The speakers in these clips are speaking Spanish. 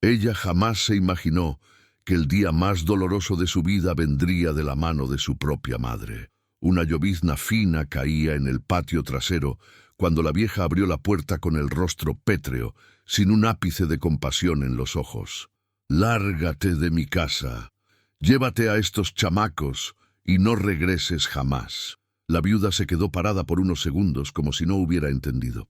Ella jamás se imaginó que el día más doloroso de su vida vendría de la mano de su propia madre. Una llovizna fina caía en el patio trasero cuando la vieja abrió la puerta con el rostro pétreo, sin un ápice de compasión en los ojos. «Lárgate de mi casa. Llévate a estos chamacos y no regreses jamás». La viuda se quedó parada por unos segundos como si no hubiera entendido.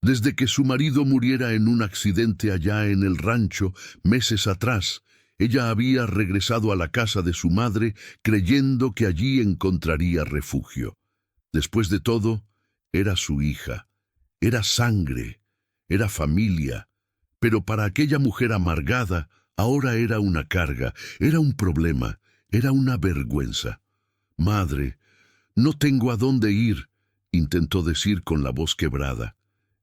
Desde que su marido muriera en un accidente allá en el rancho meses atrás, ella había regresado a la casa de su madre creyendo que allí encontraría refugio. Después de todo, era su hija, era sangre, era familia, pero para aquella mujer amargada, ahora era una carga, era un problema, era una vergüenza. «Madre, no tengo a dónde ir», intentó decir con la voz quebrada.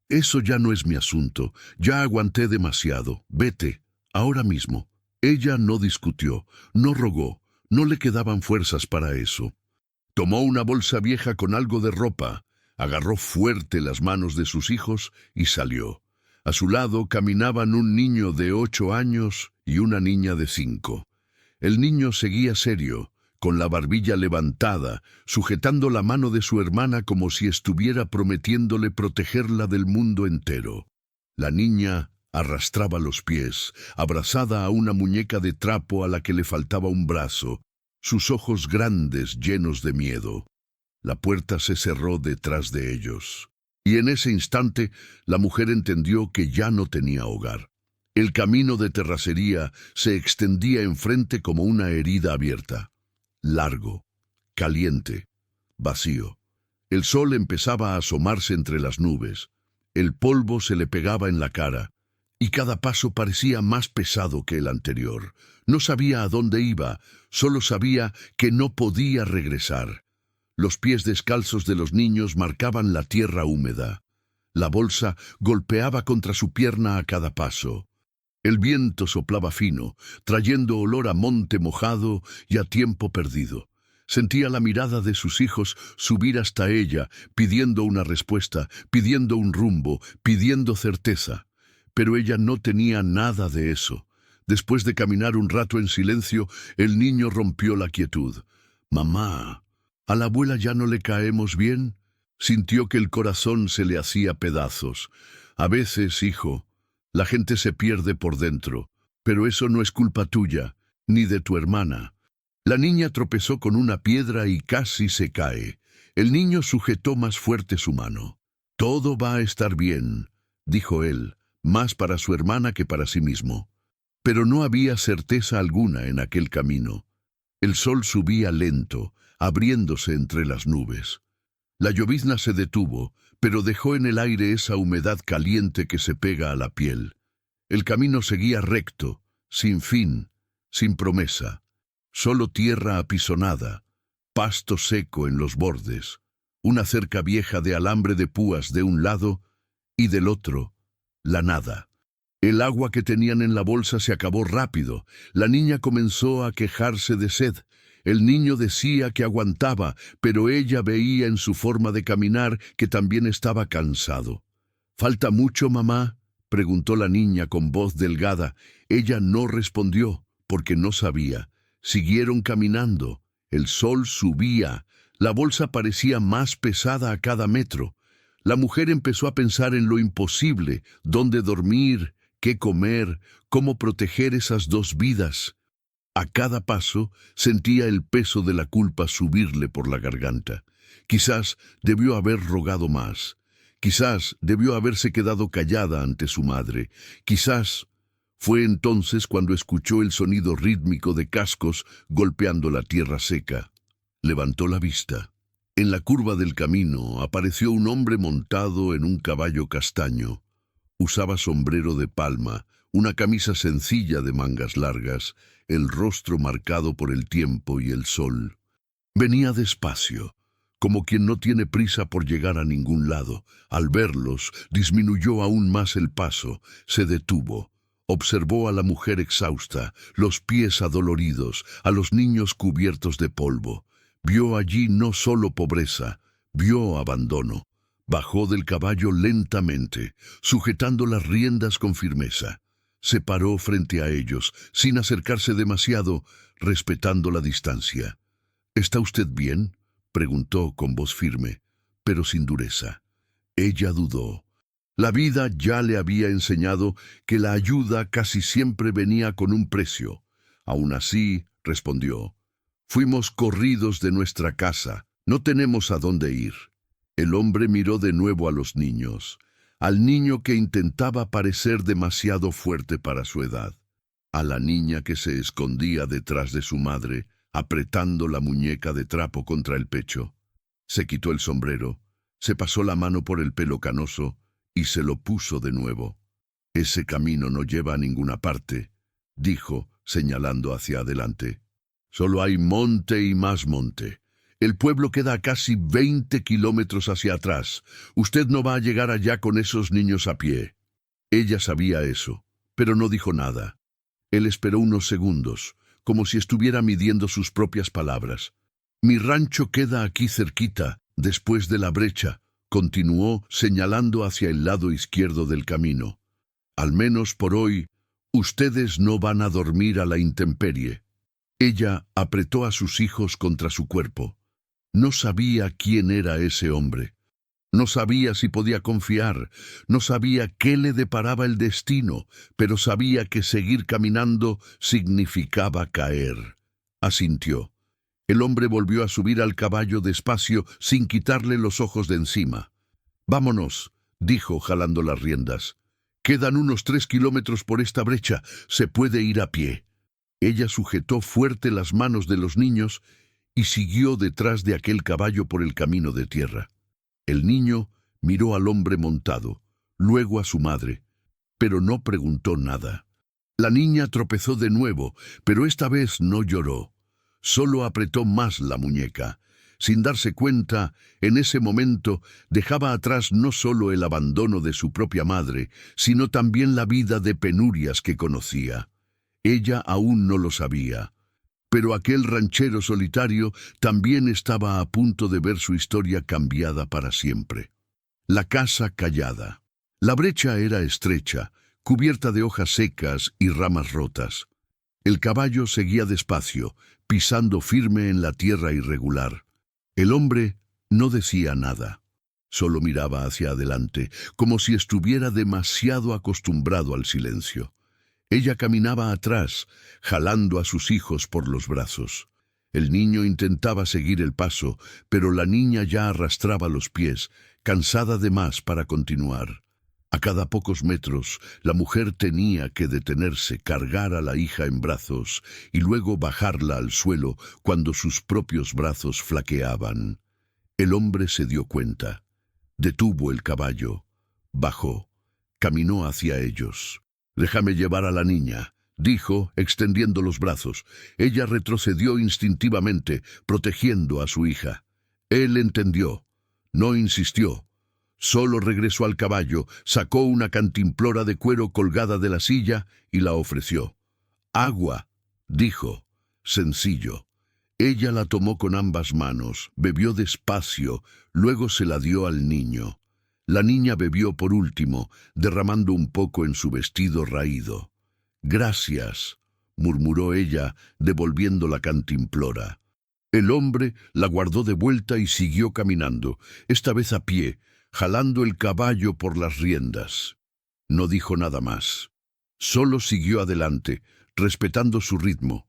«Eso ya no es mi asunto, ya aguanté demasiado, vete, ahora mismo». Ella no discutió, no rogó, no le quedaban fuerzas para eso. Tomó una bolsa vieja con algo de ropa, agarró fuerte las manos de sus hijos y salió. A su lado caminaban un niño de 8 años y una niña de 5. El niño seguía serio, con la barbilla levantada, sujetando la mano de su hermana como si estuviera prometiéndole protegerla del mundo entero. La niña arrastraba los pies, abrazada a una muñeca de trapo a la que le faltaba un brazo, sus ojos grandes llenos de miedo. La puerta se cerró detrás de ellos, y en ese instante la mujer entendió que ya no tenía hogar. El camino de terracería se extendía enfrente como una herida abierta. Largo, caliente, vacío. El sol empezaba a asomarse entre las nubes. El polvo se le pegaba en la cara, y cada paso parecía más pesado que el anterior. No sabía a dónde iba, solo sabía que no podía regresar. Los pies descalzos de los niños marcaban la tierra húmeda. La bolsa golpeaba contra su pierna a cada paso. El viento soplaba fino, trayendo olor a monte mojado y a tiempo perdido. Sentía la mirada de sus hijos subir hasta ella, pidiendo una respuesta, pidiendo un rumbo, pidiendo certeza. Pero ella no tenía nada de eso. Después de caminar un rato en silencio, el niño rompió la quietud. «Mamá, ¿a la abuela ya no le caemos bien?» Sintió que el corazón se le hacía pedazos. «A veces, hijo, la gente se pierde por dentro, pero eso no es culpa tuya, ni de tu hermana». La niña tropezó con una piedra y casi se cae. El niño sujetó más fuerte su mano. «Todo va a estar bien», dijo él, más para su hermana que para sí mismo. Pero no había certeza alguna en aquel camino. El sol subía lento, abriéndose entre las nubes. La llovizna se detuvo, pero dejó en el aire esa humedad caliente que se pega a la piel. El camino seguía recto, sin fin, sin promesa. Solo tierra apisonada, pasto seco en los bordes, una cerca vieja de alambre de púas de un lado y del otro, la nada. El agua que tenían en la bolsa se acabó rápido. La niña comenzó a quejarse de sed. El niño decía que aguantaba, pero ella veía en su forma de caminar que también estaba cansado. «¿Falta mucho, mamá?», preguntó la niña con voz delgada. Ella no respondió, porque no sabía. Siguieron caminando. El sol subía. La bolsa parecía más pesada a cada metro. La mujer empezó a pensar en lo imposible, dónde dormir, qué comer, cómo proteger esas 2 vidas. A cada paso sentía el peso de la culpa subirle por la garganta. Quizás debió haber rogado más. Quizás debió haberse quedado callada ante su madre. Quizás... Fue entonces cuando escuchó el sonido rítmico de cascos golpeando la tierra seca. Levantó la vista. En la curva del camino apareció un hombre montado en un caballo castaño. Usaba sombrero de palma, una camisa sencilla de mangas largas, el rostro marcado por el tiempo y el sol. Venía despacio, como quien no tiene prisa por llegar a ningún lado. Al verlos, disminuyó aún más el paso, se detuvo. Observó a la mujer exhausta, los pies adoloridos, a los niños cubiertos de polvo. Vio allí no solo pobreza, vio abandono. Bajó del caballo lentamente, sujetando las riendas con firmeza. Se paró frente a ellos, sin acercarse demasiado, respetando la distancia. —¿Está usted bien? —preguntó con voz firme, pero sin dureza. Ella dudó. La vida ya le había enseñado que la ayuda casi siempre venía con un precio. Aún así, respondió: «Fuimos corridos de nuestra casa. No tenemos a dónde ir». El hombre miró de nuevo a los niños, al niño que intentaba parecer demasiado fuerte para su edad, a la niña que se escondía detrás de su madre, apretando la muñeca de trapo contra el pecho. Se quitó el sombrero, se pasó la mano por el pelo canoso y se lo puso de nuevo. «Ese camino no lleva a ninguna parte», dijo, señalando hacia adelante. «Solo hay monte y más monte. El pueblo queda a casi 20 kilómetros hacia atrás. Usted no va a llegar allá con esos niños a pie». Ella sabía eso, pero no dijo nada. Él esperó unos segundos, como si estuviera midiendo sus propias palabras. «Mi rancho queda aquí cerquita, después de la brecha», continuó, señalando hacia el lado izquierdo del camino. «Al menos por hoy, ustedes no van a dormir a la intemperie». Ella apretó a sus hijos contra su cuerpo. No sabía quién era ese hombre. No sabía si podía confiar, no sabía qué le deparaba el destino, pero sabía que seguir caminando significaba caer. Asintió. El hombre volvió a subir al caballo despacio, sin quitarle los ojos de encima. «Vámonos», dijo, jalando las riendas. «Quedan unos 3 kilómetros por esta brecha. Se puede ir a pie». Ella sujetó fuerte las manos de los niños y siguió detrás de aquel caballo por el camino de tierra. El niño miró al hombre montado, luego a su madre, pero no preguntó nada. La niña tropezó de nuevo, pero esta vez no lloró. Solo apretó más la muñeca. Sin darse cuenta, en ese momento dejaba atrás no solo el abandono de su propia madre, sino también la vida de penurias que conocía. Ella aún no lo sabía, pero aquel ranchero solitario también estaba a punto de ver su historia cambiada para siempre. La casa callada. La brecha era estrecha, cubierta de hojas secas y ramas rotas. El caballo seguía despacio, pisando firme en la tierra irregular. El hombre no decía nada, solo miraba hacia adelante, como si estuviera demasiado acostumbrado al silencio. Ella caminaba atrás, jalando a sus hijos por los brazos. El niño intentaba seguir el paso, pero la niña ya arrastraba los pies, cansada de más para continuar. A cada pocos metros, la mujer tenía que detenerse, cargar a la hija en brazos y luego bajarla al suelo cuando sus propios brazos flaqueaban. El hombre se dio cuenta. Detuvo el caballo. Bajó. Caminó hacia ellos. «Déjame llevar a la niña», dijo, extendiendo los brazos. Ella retrocedió instintivamente, protegiendo a su hija. Él entendió. No insistió. Solo regresó al caballo, sacó una cantimplora de cuero colgada de la silla y la ofreció. «Agua», dijo, sencillo. Ella la tomó con ambas manos, bebió despacio, luego se la dio al niño. La niña bebió por último, derramando un poco en su vestido raído. «Gracias», murmuró ella, devolviendo la cantimplora. El hombre la guardó de vuelta y siguió caminando, esta vez a pie, jalando el caballo por las riendas. No dijo nada más. Solo siguió adelante, respetando su ritmo.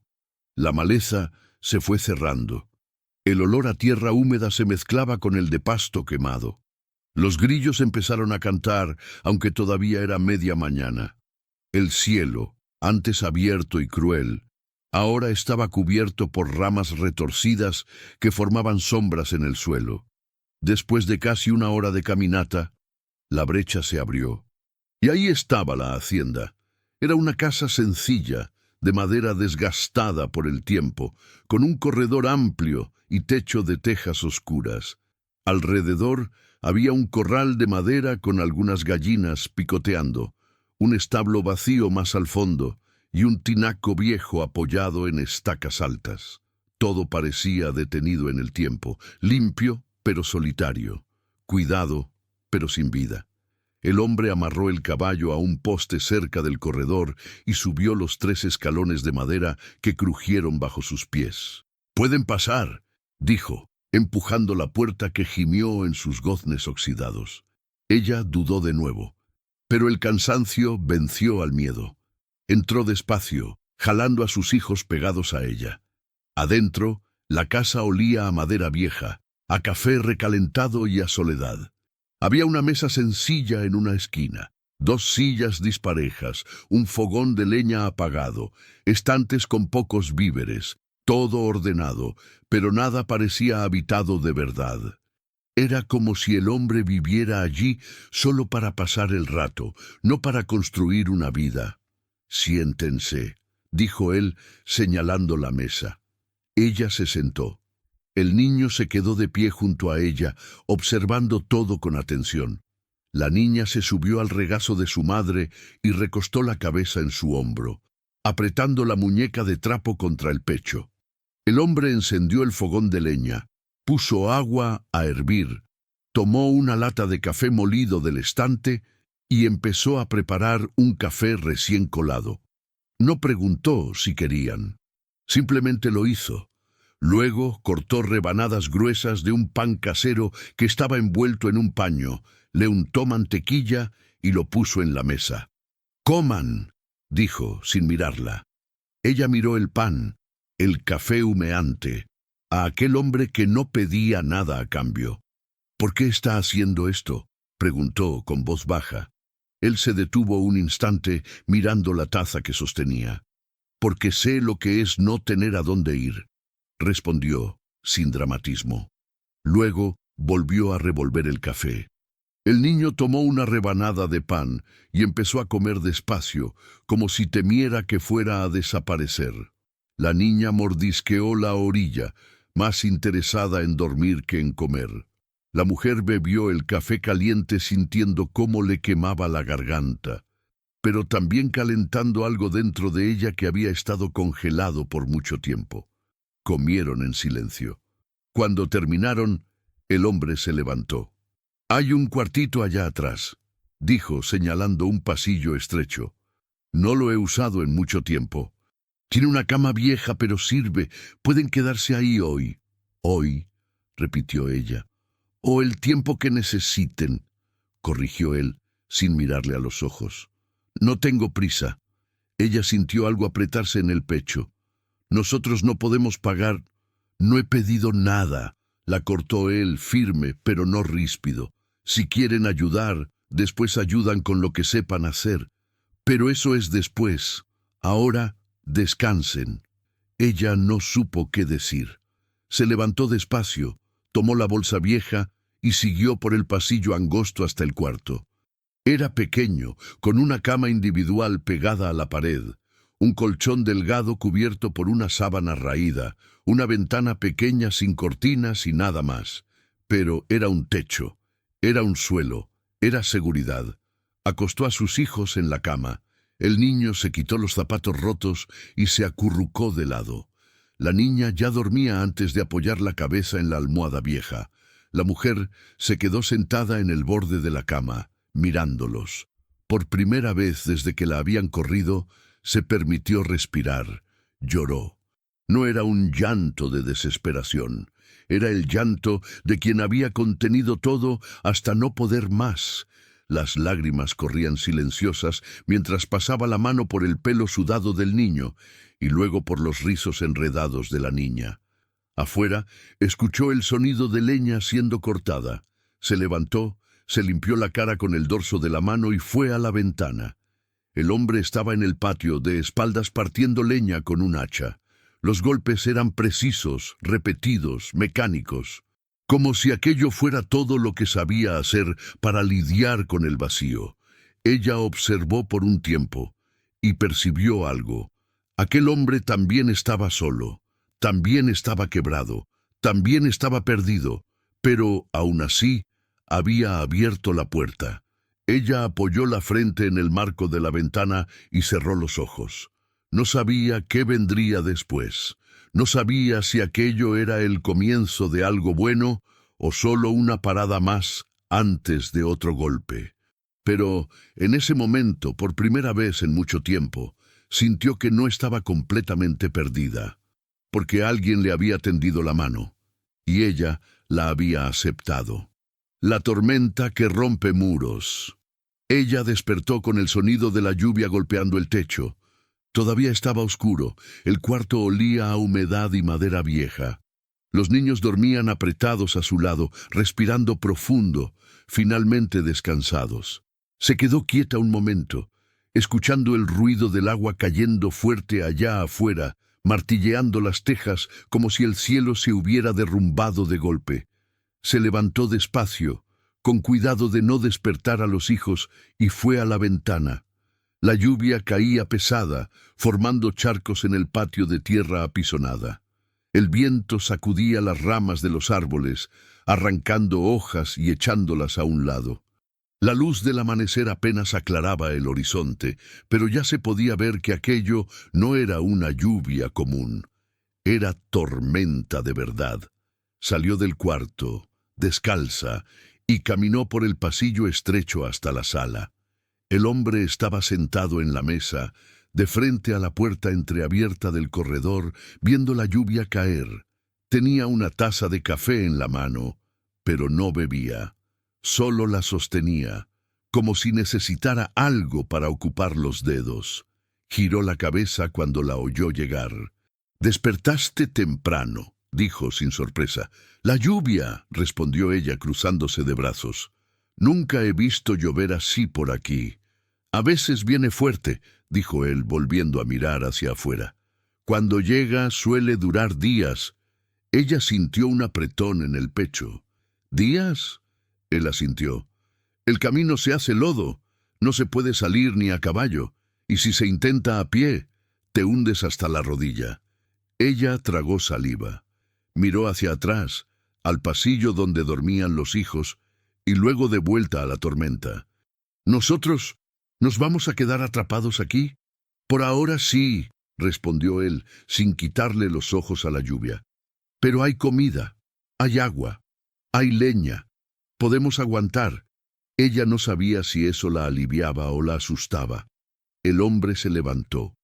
La maleza se fue cerrando. El olor a tierra húmeda se mezclaba con el de pasto quemado. Los grillos empezaron a cantar, aunque todavía era media mañana. El cielo, antes abierto y cruel, ahora estaba cubierto por ramas retorcidas que formaban sombras en el suelo. Después de casi una hora de caminata, la brecha se abrió. Y ahí estaba la hacienda. Era una casa sencilla, de madera desgastada por el tiempo, con un corredor amplio y techo de tejas oscuras. Alrededor había un corral de madera con algunas gallinas picoteando, un establo vacío más al fondo y un tinaco viejo apoyado en estacas altas. Todo parecía detenido en el tiempo, limpio pero solitario, cuidado pero sin vida. El hombre amarró el caballo a un poste cerca del corredor y subió los 3 escalones de madera que crujieron bajo sus pies. «Pueden pasar», dijo, empujando la puerta que gimió en sus goznes oxidados. Ella dudó de nuevo, pero el cansancio venció al miedo. Entró despacio, jalando a sus hijos pegados a ella. Adentro, la casa olía a madera vieja, a café recalentado y a soledad. Había una mesa sencilla en una esquina, 2 sillas disparejas, un fogón de leña apagado, estantes con pocos víveres, todo ordenado, pero nada parecía habitado de verdad. Era como si el hombre viviera allí solo para pasar el rato, no para construir una vida. «Siéntense», dijo él, señalando la mesa. Ella se sentó. El niño se quedó de pie junto a ella, observando todo con atención. La niña se subió al regazo de su madre y recostó la cabeza en su hombro, apretando la muñeca de trapo contra el pecho. El hombre encendió el fogón de leña, puso agua a hervir, tomó una lata de café molido del estante y empezó a preparar un café recién colado. No preguntó si querían, simplemente lo hizo. Luego cortó rebanadas gruesas de un pan casero que estaba envuelto en un paño, le untó mantequilla y lo puso en la mesa. «Coman», dijo, sin mirarla. Ella miró el pan, el café humeante, a aquel hombre que no pedía nada a cambio. «¿Por qué está haciendo esto?», preguntó con voz baja. Él se detuvo un instante mirando la taza que sostenía. «Porque sé lo que es no tener a dónde ir», respondió, sin dramatismo. Luego volvió a revolver el café. El niño tomó una rebanada de pan y empezó a comer despacio, como si temiera que fuera a desaparecer. La niña mordisqueó la orilla, más interesada en dormir que en comer. La mujer bebió el café caliente sintiendo cómo le quemaba la garganta, pero también calentando algo dentro de ella que había estado congelado por mucho tiempo. Comieron en silencio. Cuando terminaron, el hombre se levantó. «Hay un cuartito allá atrás», dijo, señalando un pasillo estrecho. «No lo he usado en mucho tiempo. Tiene una cama vieja, pero sirve. Pueden quedarse ahí hoy». «Hoy», repitió ella. «O el tiempo que necesiten», corrigió él, sin mirarle a los ojos. «No tengo prisa». Ella sintió algo apretarse en el pecho. «Nosotros no podemos pagar». «No he pedido nada», la cortó él, firme, pero no ríspido. «Si quieren ayudar, después ayudan con lo que sepan hacer. Pero eso es después. Ahora, descansen». Ella no supo qué decir. Se levantó despacio, tomó la bolsa vieja y siguió por el pasillo angosto hasta el cuarto. Era pequeño, con una cama individual pegada a la pared, un colchón delgado cubierto por una sábana raída, una ventana pequeña sin cortinas y nada más. Pero era un techo, era un suelo, era seguridad. Acostó a sus hijos en la cama. El niño se quitó los zapatos rotos y se acurrucó de lado. La niña ya dormía antes de apoyar la cabeza en la almohada vieja. La mujer se quedó sentada en el borde de la cama, mirándolos. Por primera vez desde que la habían corrido, se permitió respirar. Lloró. No era un llanto de desesperación. Era el llanto de quien había contenido todo hasta no poder más. Las lágrimas corrían silenciosas mientras pasaba la mano por el pelo sudado del niño y luego por los rizos enredados de la niña. Afuera, escuchó el sonido de leña siendo cortada. Se levantó, se limpió la cara con el dorso de la mano y fue a la ventana. El hombre estaba en el patio, de espaldas partiendo leña con un hacha. Los golpes eran precisos, repetidos, mecánicos, como si aquello fuera todo lo que sabía hacer para lidiar con el vacío. Ella observó por un tiempo y percibió algo. Aquel hombre también estaba solo, también estaba quebrado, también estaba perdido, pero, aún así, había abierto la puerta. Ella apoyó la frente en el marco de la ventana y cerró los ojos. No sabía qué vendría después. No sabía si aquello era el comienzo de algo bueno o solo una parada más antes de otro golpe. Pero en ese momento, por primera vez en mucho tiempo, sintió que no estaba completamente perdida, porque alguien le había tendido la mano, y ella la había aceptado. La tormenta que rompe muros. Ella despertó con el sonido de la lluvia golpeando el techo. Todavía estaba oscuro, el cuarto olía a humedad y madera vieja. Los niños dormían apretados a su lado, respirando profundo, finalmente descansados. Se quedó quieta un momento, escuchando el ruido del agua cayendo fuerte allá afuera, martilleando las tejas como si el cielo se hubiera derrumbado de golpe. Se levantó despacio, con cuidado de no despertar a los hijos, y fue a la ventana. La lluvia caía pesada, formando charcos en el patio de tierra apisonada. El viento sacudía las ramas de los árboles, arrancando hojas y echándolas a un lado. La luz del amanecer apenas aclaraba el horizonte, pero ya se podía ver que aquello no era una lluvia común. Era tormenta de verdad. Salió del cuarto, descalza, y caminó por el pasillo estrecho hasta la sala. El hombre estaba sentado en la mesa, de frente a la puerta entreabierta del corredor, viendo la lluvia caer. Tenía una taza de café en la mano, pero no bebía. Solo la sostenía, como si necesitara algo para ocupar los dedos. Giró la cabeza cuando la oyó llegar. «Despertaste temprano», dijo sin sorpresa. «La lluvia», respondió ella cruzándose de brazos. «Nunca he visto llover así por aquí». «A veces viene fuerte», dijo él volviendo a mirar hacia afuera. «Cuando llega suele durar días». Ella sintió un apretón en el pecho. «¿Días?», él asintió. «El camino se hace lodo. No se puede salir ni a caballo. Y si se intenta a pie, te hundes hasta la rodilla». Ella tragó saliva. Miró hacia atrás, al pasillo donde dormían los hijos, y luego de vuelta a la tormenta. «¿Nosotros nos vamos a quedar atrapados aquí?» «Por ahora sí», respondió él, sin quitarle los ojos a la lluvia. «Pero hay comida, hay agua, hay leña. Podemos aguantar». Ella no sabía si eso la aliviaba o la asustaba. El hombre se levantó,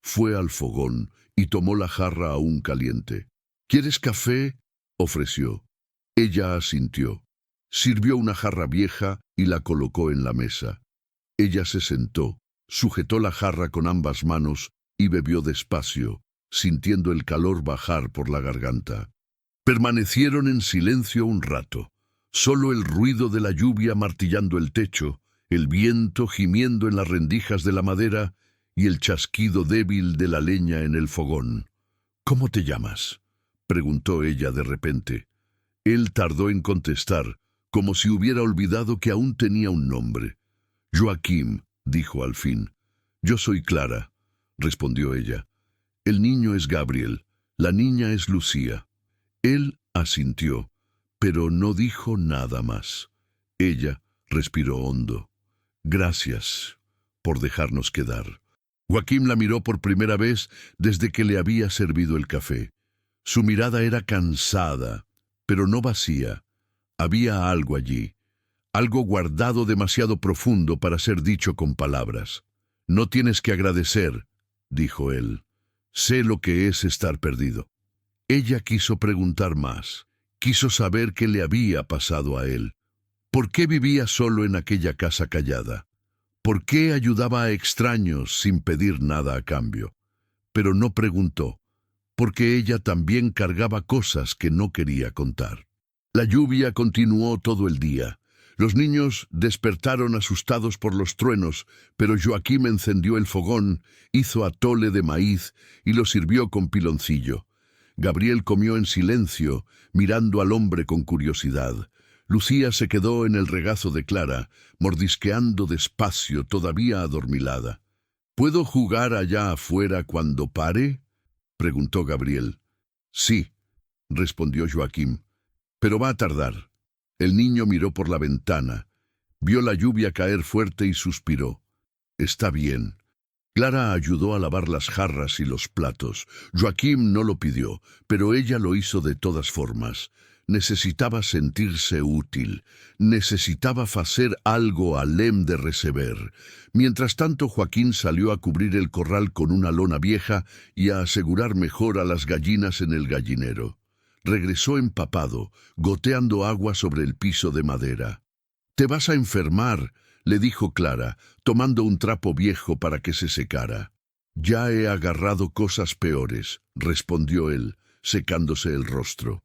fue al fogón y tomó la jarra aún caliente. «¿Quieres café?», ofreció. Ella asintió. Sirvió una jarra vieja y la colocó en la mesa. Ella se sentó, sujetó la jarra con ambas manos y bebió despacio, sintiendo el calor bajar por la garganta. Permanecieron en silencio un rato. Solo el ruido de la lluvia martillando el techo, el viento gimiendo en las rendijas de la madera y el chasquido débil de la leña en el fogón. «¿Cómo te llamas?», preguntó ella de repente. Él tardó en contestar, como si hubiera olvidado que aún tenía un nombre. «Joaquim», dijo al fin. «Yo soy Clara», respondió ella. «El niño es Gabriel, la niña es Lucía». Él asintió, pero no dijo nada más. Ella respiró hondo. «Gracias por dejarnos quedar». Joaquim la miró por primera vez desde que le había servido el café. Su mirada era cansada, pero no vacía. Había algo allí, algo guardado demasiado profundo para ser dicho con palabras. «No tienes que agradecer», dijo él. «Sé lo que es estar perdido». Ella quiso preguntar más. Quiso saber qué le había pasado a él. ¿Por qué vivía solo en aquella casa callada? ¿Por qué ayudaba a extraños sin pedir nada a cambio? Pero no preguntó, porque ella también cargaba cosas que no quería contar. La lluvia continuó todo el día. Los niños despertaron asustados por los truenos, pero Joaquim encendió el fogón, hizo atole de maíz y lo sirvió con piloncillo. Gabriel comió en silencio, mirando al hombre con curiosidad. Lucía se quedó en el regazo de Clara, mordisqueando despacio, todavía adormilada. «¿Puedo jugar allá afuera cuando pare?», preguntó Gabriel. «Sí», respondió Joaquim, «pero va a tardar». El niño miró por la ventana, vio la lluvia caer fuerte y suspiró. «Está bien». Clara ayudó a lavar las jarras y los platos. Joaquim no lo pidió, pero ella lo hizo de todas formas. necesitaba sentirse útil, necesitaba hacer algo além de receber. Mientras tanto, Joaquín salió a cubrir el corral con una lona vieja y a asegurar mejor a las gallinas en el gallinero. Regresó empapado, goteando agua sobre el piso de madera. «Te vas a enfermar», le dijo Clara, tomando un trapo viejo para que se secara. «Ya he agarrado cosas peores», respondió él, secándose el rostro.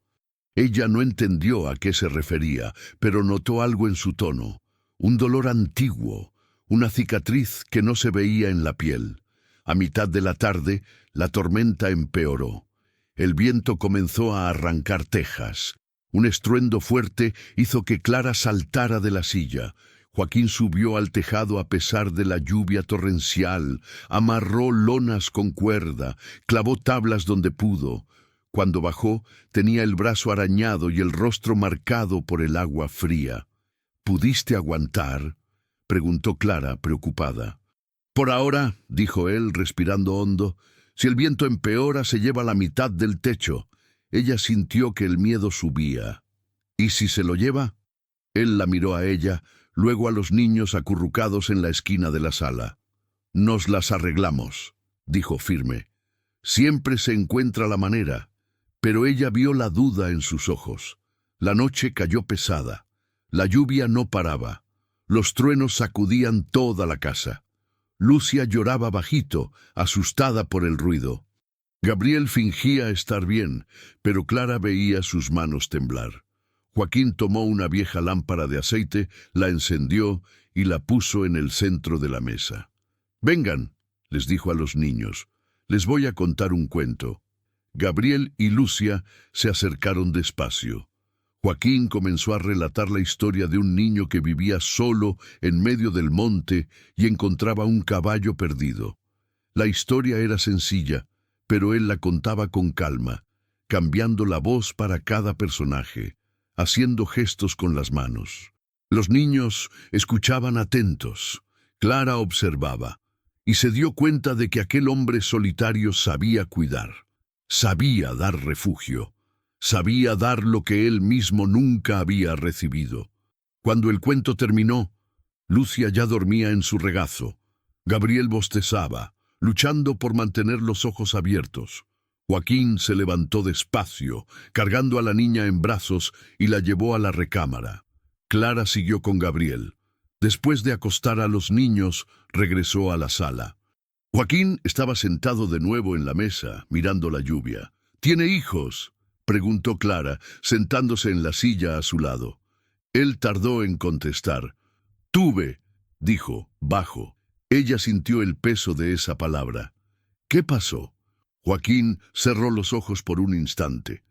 Ella no entendió a qué se refería, pero notó algo en su tono, un dolor antiguo, una cicatriz que no se veía en la piel. A mitad de la tarde, la tormenta empeoró. El viento comenzó a arrancar tejas. Un estruendo fuerte hizo que Clara saltara de la silla. Joaquín subió al tejado a pesar de la lluvia torrencial, amarró lonas con cuerda, clavó tablas donde pudo. Cuando bajó, tenía el brazo arañado y el rostro marcado por el agua fría. «¿Pudiste aguantar?», preguntó Clara, preocupada. «Por ahora», dijo él, respirando hondo, «si el viento empeora, se lleva la mitad del techo». Ella sintió que el miedo subía. «¿Y si se lo lleva?». Él la miró a ella, luego a los niños acurrucados en la esquina de la sala. «Nos las arreglamos», dijo firme. «Siempre se encuentra la manera». Pero ella vio la duda en sus ojos. La noche cayó pesada. La lluvia no paraba. Los truenos sacudían toda la casa. Lucia lloraba bajito, asustada por el ruido. Gabriel fingía estar bien, pero Clara veía sus manos temblar. Joaquín tomó una vieja lámpara de aceite, la encendió y la puso en el centro de la mesa. «Vengan», les dijo a los niños, «les voy a contar un cuento». Gabriel y Lucia se acercaron despacio. Joaquín comenzó a relatar la historia de un niño que vivía solo en medio del monte y encontraba un caballo perdido. La historia era sencilla, pero él la contaba con calma, cambiando la voz para cada personaje, haciendo gestos con las manos. Los niños escuchaban atentos. Clara observaba, y se dio cuenta de que aquel hombre solitario sabía cuidar. Sabía dar refugio, sabía dar lo que él mismo nunca había recibido. Cuando el cuento terminó, Lucia ya dormía en su regazo. Gabriel bostezaba, luchando por mantener los ojos abiertos. Joaquín se levantó despacio, cargando a la niña en brazos y la llevó a la recámara. Clara siguió con Gabriel. Después de acostar a los niños, regresó a la sala. Joaquín estaba sentado de nuevo en la mesa, mirando la lluvia. «¿Tiene hijos?», preguntó Clara, sentándose en la silla a su lado. Él tardó en contestar. «Tuve», dijo, bajo. Ella sintió el peso de esa palabra. «¿Qué pasó?». Joaquín cerró los ojos por un instante.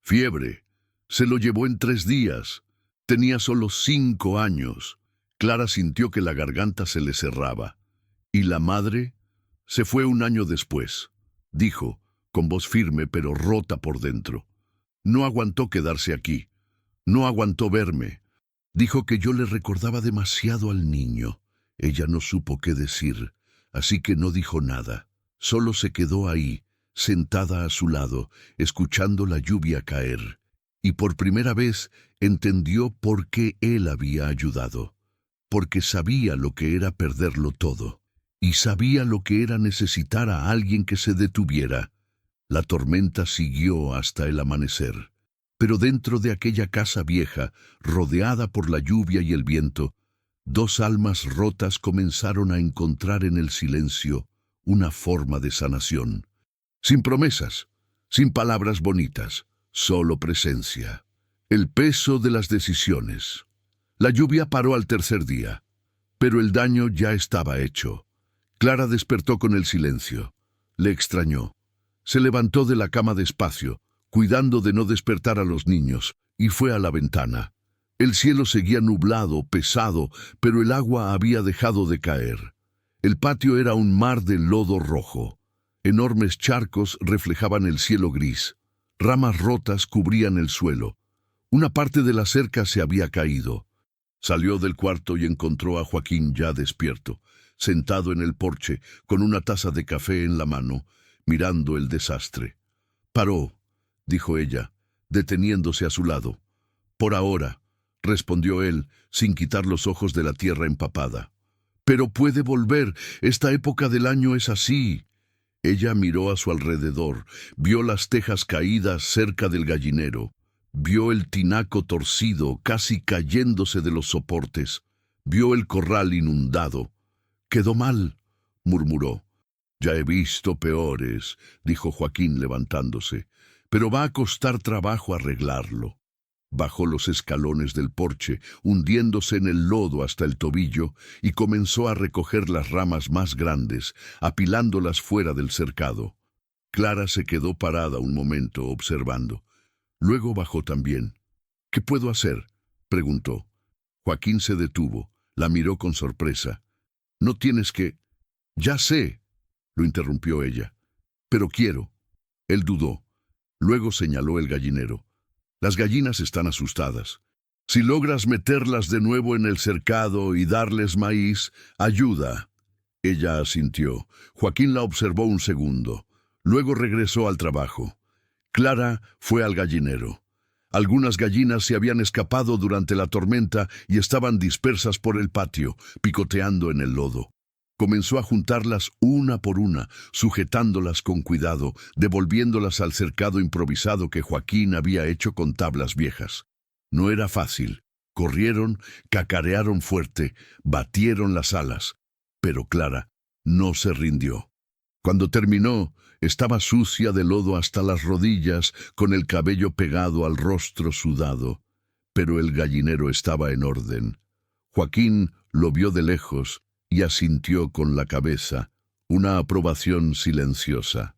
«Fiebre. Se lo llevó en 3 días. Tenía solo 5 años». Clara sintió que la garganta se le cerraba. «¿Y la madre?». «Se fue 1 año después», dijo, con voz firme pero rota por dentro. «No aguantó quedarse aquí. No aguantó verme. Dijo que yo le recordaba demasiado al niño». Ella no supo qué decir, así que no dijo nada. Solo se quedó ahí, sentada a su lado, escuchando la lluvia caer. Y por primera vez entendió por qué él había ayudado. Porque sabía lo que era perderlo todo. Y sabía lo que era necesitar a alguien que se detuviera. La tormenta siguió hasta el amanecer. Pero dentro de aquella casa vieja, rodeada por la lluvia y el viento, 2 almas rotas comenzaron a encontrar en el silencio una forma de sanación. Sin promesas, sin palabras bonitas, solo presencia. El peso de las decisiones. La lluvia paró al 3er día, pero el daño ya estaba hecho. Clara despertó con el silencio. Le extrañó. Se levantó de la cama despacio, cuidando de no despertar a los niños, y fue a la ventana. El cielo seguía nublado, pesado, pero el agua había dejado de caer. El patio era un mar de lodo rojo. Enormes charcos reflejaban el cielo gris. Ramas rotas cubrían el suelo. Una parte de la cerca se había caído. Salió del cuarto y encontró a Joaquín ya despierto, sentado en el porche, con una taza de café en la mano, mirando el desastre. «Paró», dijo ella, deteniéndose a su lado. «Por ahora», respondió él, sin quitar los ojos de la tierra empapada. «Pero puede volver, esta época del año es así». Ella miró a su alrededor, vio las tejas caídas cerca del gallinero, vio el tinaco torcido, casi cayéndose de los soportes, vio el corral inundado. «Quedó mal», murmuró. «Ya he visto peores», dijo Joaquín levantándose, «pero va a costar trabajo arreglarlo». Bajó los escalones del porche, hundiéndose en el lodo hasta el tobillo, y comenzó a recoger las ramas más grandes, apilándolas fuera del cercado. Clara se quedó parada un momento observando. Luego bajó también. «¿Qué puedo hacer?», preguntó. Joaquín se detuvo, la miró con sorpresa. «No tienes que...» «Ya sé», lo interrumpió ella. «Pero quiero». Él dudó. Luego señaló el gallinero. «Las gallinas están asustadas. Si logras meterlas de nuevo en el cercado y darles maíz, ayuda». Ella asintió. Joaquín la observó un segundo. Luego regresó al trabajo. Clara fue al gallinero. Algunas gallinas se habían escapado durante la tormenta y estaban dispersas por el patio, picoteando en el lodo. Comenzó a juntarlas una por una, sujetándolas con cuidado, devolviéndolas al cercado improvisado que Joaquín había hecho con tablas viejas. No era fácil. Corrieron, cacarearon fuerte, batieron las alas. Pero Clara no se rindió. Cuando terminó, estaba sucia de lodo hasta las rodillas, con el cabello pegado al rostro sudado. Pero el gallinero estaba en orden. Joaquín lo vio de lejos y asintió con la cabeza, una aprobación silenciosa.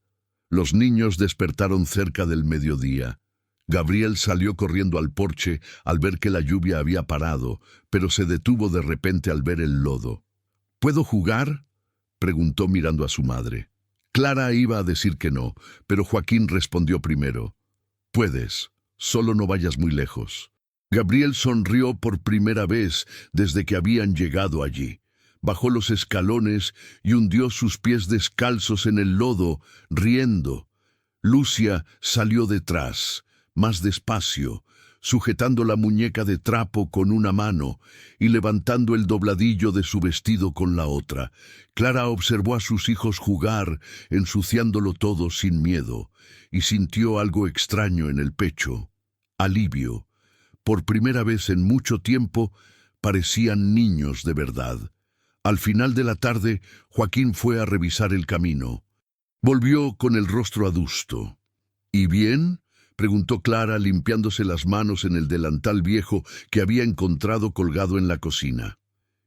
Los niños despertaron cerca del mediodía. Gabriel salió corriendo al porche al ver que la lluvia había parado, pero se detuvo de repente al ver el lodo. «¿Puedo jugar?», preguntó mirando a su madre. Clara iba a decir que no, pero Joaquín respondió primero. «Puedes, solo no vayas muy lejos». Gabriel sonrió por primera vez desde que habían llegado allí. Bajó los escalones y hundió sus pies descalzos en el lodo, riendo. Lucia salió detrás, más despacio, sujetando la muñeca de trapo con una mano y levantando el dobladillo de su vestido con la otra. Clara observó a sus hijos jugar, ensuciándolo todo sin miedo, y sintió algo extraño en el pecho. Alivio. Por primera vez en mucho tiempo, parecían niños de verdad. Al final de la tarde, Joaquín fue a revisar el camino. Volvió con el rostro adusto. «¿Y bien?», preguntó Clara, limpiándose las manos en el delantal viejo que había encontrado colgado en la cocina.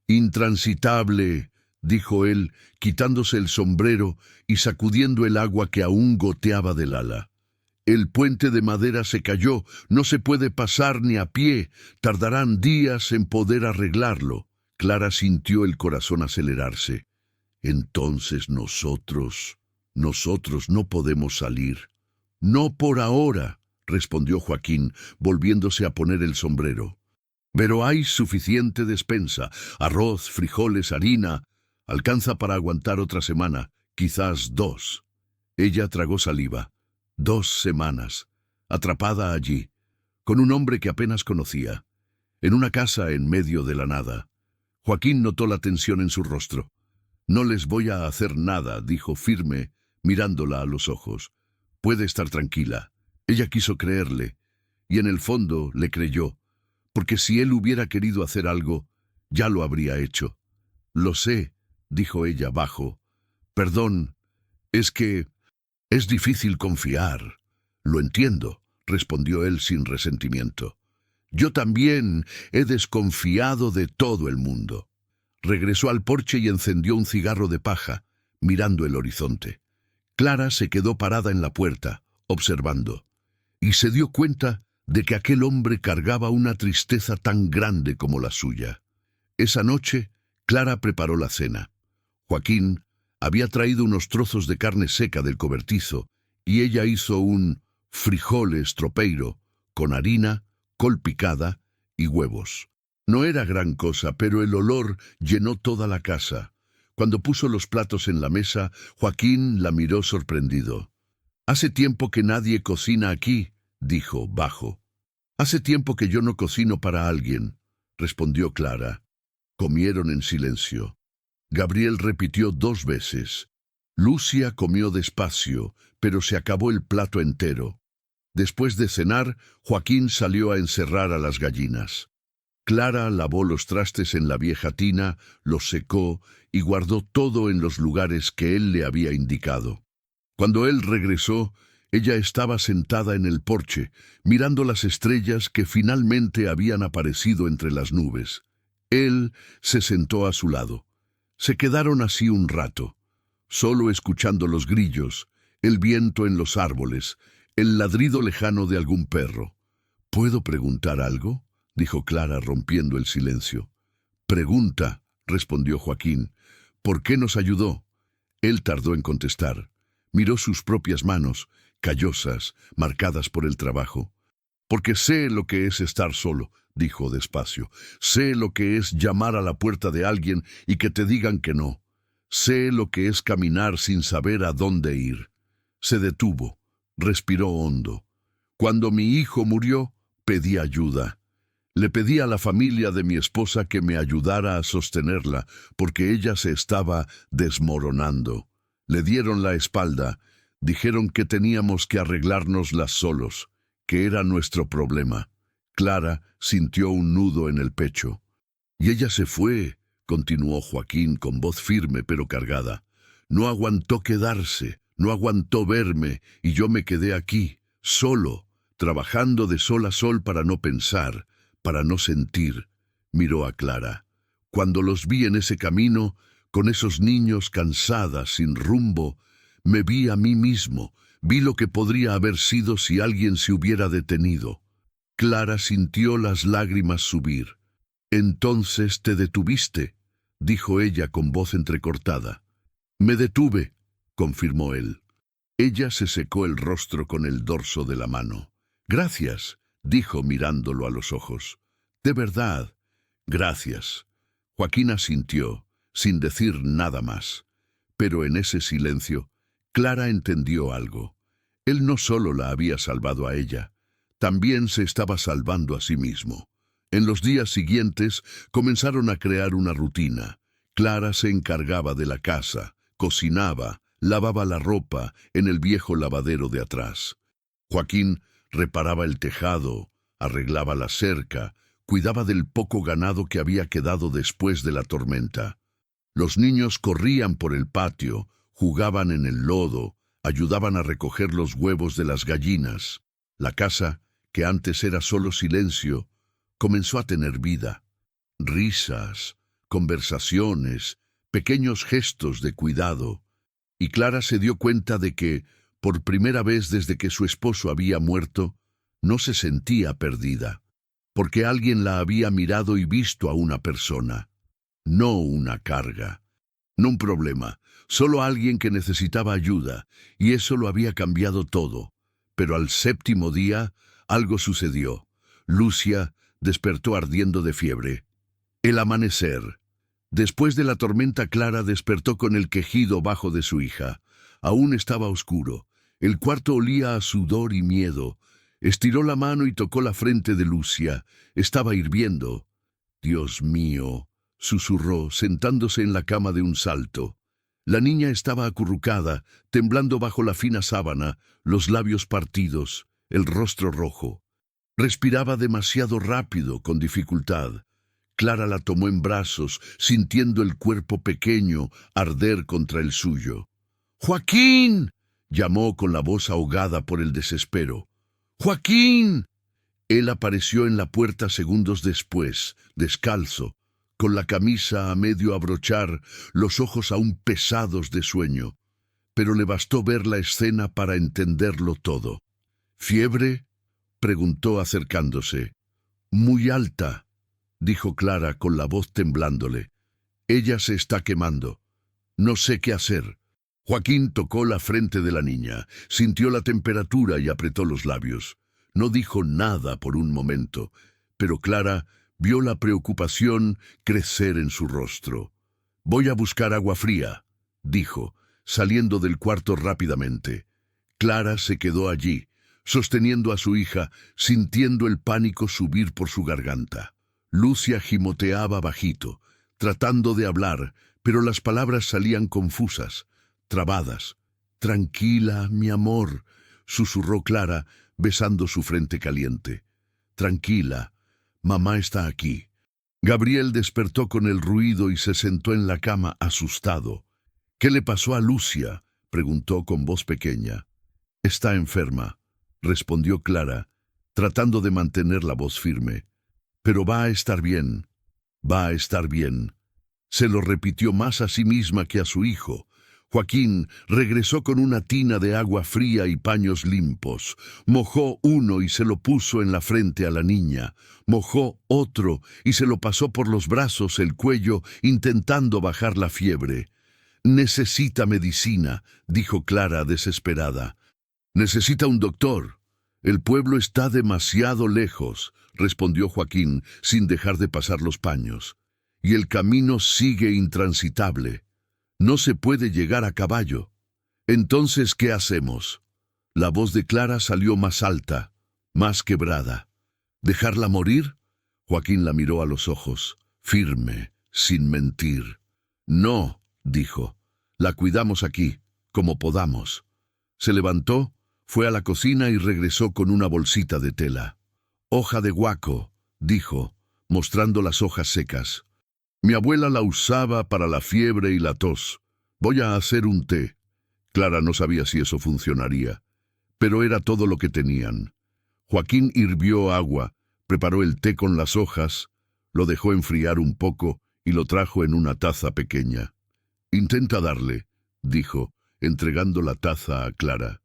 «Intransitable», dijo él, quitándose el sombrero y sacudiendo el agua que aún goteaba del ala. «El puente de madera se cayó, no se puede pasar ni a pie, tardarán días en poder arreglarlo». Clara sintió el corazón acelerarse. «Entonces nosotros no podemos salir». «No por ahora», respondió Joaquín, volviéndose a poner el sombrero. «Pero hay suficiente despensa, arroz, frijoles, harina. Alcanza para aguantar otra semana, quizás 2». Ella tragó saliva. 2 semanas, atrapada allí, con un hombre que apenas conocía, en una casa en medio de la nada. Joaquín notó la tensión en su rostro. «No les voy a hacer nada», dijo firme, mirándola a los ojos. «Puede estar tranquila». Ella quiso creerle, y en el fondo le creyó, porque si él hubiera querido hacer algo, ya lo habría hecho. «Lo sé», dijo ella bajo. «Perdón, es que es difícil confiar». «Lo entiendo», respondió él sin resentimiento. «Yo también he desconfiado de todo el mundo». Regresó al porche y encendió un cigarro de paja, mirando el horizonte. Clara se quedó parada en la puerta, observando, y se dio cuenta de que aquel hombre cargaba una tristeza tan grande como la suya. Esa noche, Clara preparó la cena. Joaquín había traído unos trozos de carne seca del cobertizo, y ella hizo un frijoles tropeiro con harina, col picada y huevos. No era gran cosa, pero el olor llenó toda la casa. Cuando puso los platos en la mesa, Joaquín la miró sorprendido. «Hace tiempo que nadie cocina aquí», dijo bajo. «Hace tiempo que yo no cocino para alguien», respondió Clara. Comieron en silencio. Gabriel repitió 2 veces. Lucia comió despacio, pero se acabó el plato entero. Después de cenar, Joaquín salió a encerrar a las gallinas. Clara lavó los trastes en la vieja tina, los secó y guardó todo en los lugares que él le había indicado. Cuando él regresó, ella estaba sentada en el porche, mirando las estrellas que finalmente habían aparecido entre las nubes. Él se sentó a su lado. Se quedaron así un rato, solo escuchando los grillos, el viento en los árboles, el ladrido lejano de algún perro. «¿Puedo preguntar algo?», dijo Clara rompiendo el silencio. «Pregunta», respondió Joaquín. «¿Por qué nos ayudó?». Él tardó en contestar. Miró sus propias manos, callosas, marcadas por el trabajo. «Porque sé lo que es estar solo», dijo despacio. «Sé lo que es llamar a la puerta de alguien y que te digan que no. Sé lo que es caminar sin saber a dónde ir». Se detuvo, respiró hondo. «Cuando mi hijo murió, pedí ayuda. Le pedí a la familia de mi esposa que me ayudara a sostenerla, porque ella se estaba desmoronando. Le dieron la espalda, dijeron que teníamos que arreglárnoslas solos, que era nuestro problema». Clara sintió un nudo en el pecho. «Y ella se fue», continuó Joaquín con voz firme pero cargada. «No aguantó quedarse, no aguantó verme, y yo me quedé aquí, solo, trabajando de sol a sol para no pensar, para no sentir». Miró a Clara. «Cuando los vi en ese camino, con esos niños cansadas, sin rumbo, me vi a mí mismo, vi lo que podría haber sido si alguien se hubiera detenido». Clara sintió las lágrimas subir. «Entonces te detuviste», dijo ella con voz entrecortada. «Me detuve», confirmó él. Ella se secó el rostro con el dorso de la mano. «Gracias», dijo mirándolo a los ojos. «De verdad, gracias». Joaquín asintió, sin decir nada más. Pero en ese silencio, Clara entendió algo. Él no solo la había salvado a ella, también se estaba salvando a sí mismo. En los días siguientes comenzaron a crear una rutina. Clara se encargaba de la casa, cocinaba, lavaba la ropa en el viejo lavadero de atrás. Joaquín reparaba el tejado, arreglaba la cerca, cuidaba del poco ganado que había quedado después de la tormenta. Los niños corrían por el patio, jugaban en el lodo, ayudaban a recoger los huevos de las gallinas. La casa, que antes era solo silencio, comenzó a tener vida. Risas, conversaciones, pequeños gestos de cuidado. Y Clara se dio cuenta de que, por primera vez desde que su esposo había muerto, no se sentía perdida, porque alguien la había mirado y visto a una persona, no una carga, no un problema, solo alguien que necesitaba ayuda, y eso lo había cambiado todo. Pero al 7º día, algo sucedió. Lucia despertó ardiendo de fiebre. El amanecer. Después de la tormenta, Clara despertó con el quejido bajo de su hija. Aún estaba oscuro. El cuarto olía a sudor y miedo. Estiró la mano y tocó la frente de Lucia. Estaba hirviendo. «Dios mío», susurró, sentándose en la cama de un salto. La niña estaba acurrucada, temblando bajo la fina sábana, los labios partidos, el rostro rojo. Respiraba demasiado rápido, con dificultad. Clara la tomó en brazos, sintiendo el cuerpo pequeño arder contra el suyo. «¡Joaquín!», llamó con la voz ahogada por el desespero. «¡Joaquín!». Él apareció en la puerta segundos después, descalzo, con la camisa a medio abrochar, los ojos aún pesados de sueño. Pero le bastó ver la escena para entenderlo todo. «¿Fiebre?», preguntó acercándose. «Muy alta», dijo Clara con la voz temblándole. «Ella se está quemando. No sé qué hacer». Joaquín tocó la frente de la niña, sintió la temperatura y apretó los labios. No dijo nada por un momento, pero Clara vio la preocupación crecer en su rostro. «Voy a buscar agua fría», dijo, saliendo del cuarto rápidamente. Clara se quedó allí, sosteniendo a su hija, sintiendo el pánico subir por su garganta. Lucia gimoteaba bajito, tratando de hablar, pero las palabras salían confusas, trabadas. «Tranquila, mi amor», susurró Clara, besando su frente caliente. «Tranquila, mamá está aquí». Gabriel despertó con el ruido y se sentó en la cama asustado. «¿Qué le pasó a Lucia?», preguntó con voz pequeña. «Está enferma», respondió Clara, tratando de mantener la voz firme. «Pero va a estar bien, va a estar bien». Se lo repitió más a sí misma que a su hijo. Joaquín regresó con una tina de agua fría y paños limpos. Mojó uno y se lo puso en la frente a la niña. Mojó otro y se lo pasó por los brazos, el cuello, intentando bajar la fiebre. «Necesita medicina», dijo Clara desesperada. «Necesita un doctor. El pueblo está demasiado lejos», respondió Joaquín, sin dejar de pasar los paños. «Y el camino sigue intransitable. No se puede llegar a caballo». «Entonces, ¿qué hacemos?». La voz de Clara salió más alta, más quebrada. «¿Dejarla morir?». Joaquín la miró a los ojos, firme, sin mentir. «No», dijo. «La cuidamos aquí, como podamos». Se levantó, fue a la cocina y regresó con una bolsita de tela. «Hoja de guaco», dijo, mostrando las hojas secas. «Mi abuela la usaba para la fiebre y la tos. Voy a hacer un té». Clara no sabía si eso funcionaría, pero era todo lo que tenían. Joaquín hirvió agua, preparó el té con las hojas, lo dejó enfriar un poco y lo trajo en una taza pequeña. «Intenta darle», dijo, entregando la taza a Clara.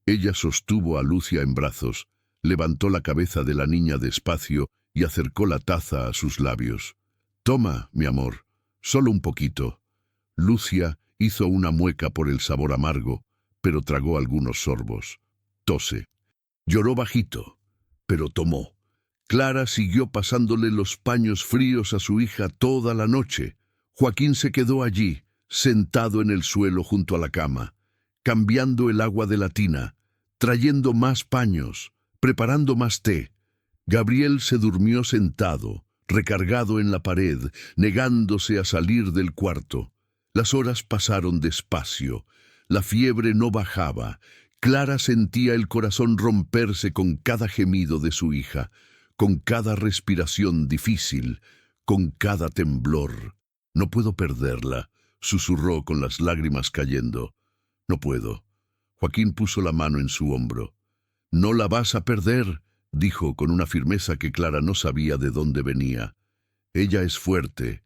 Ella sostuvo a Lucia en brazos, levantó la cabeza de la niña despacio y acercó la taza a sus labios. «Toma, mi amor, solo un poquito». Lucia hizo una mueca por el sabor amargo, pero tragó algunos sorbos. Tose. Lloró bajito, pero tomó. Clara siguió pasándole los paños fríos a su hija toda la noche. Joaquín se quedó allí, sentado en el suelo junto a la cama, cambiando el agua de la tina, trayendo más paños, preparando más té. Gabriel se durmió sentado, recargado en la pared, negándose a salir del cuarto. Las horas pasaron despacio. La fiebre no bajaba. Clara sentía el corazón romperse con cada gemido de su hija, con cada respiración difícil, con cada temblor. «No puedo perderla», susurró con las lágrimas cayendo. «No puedo». Joaquín puso la mano en su hombro. «No la vas a perder», dijo con una firmeza que Clara no sabía de dónde venía. «Ella es fuerte.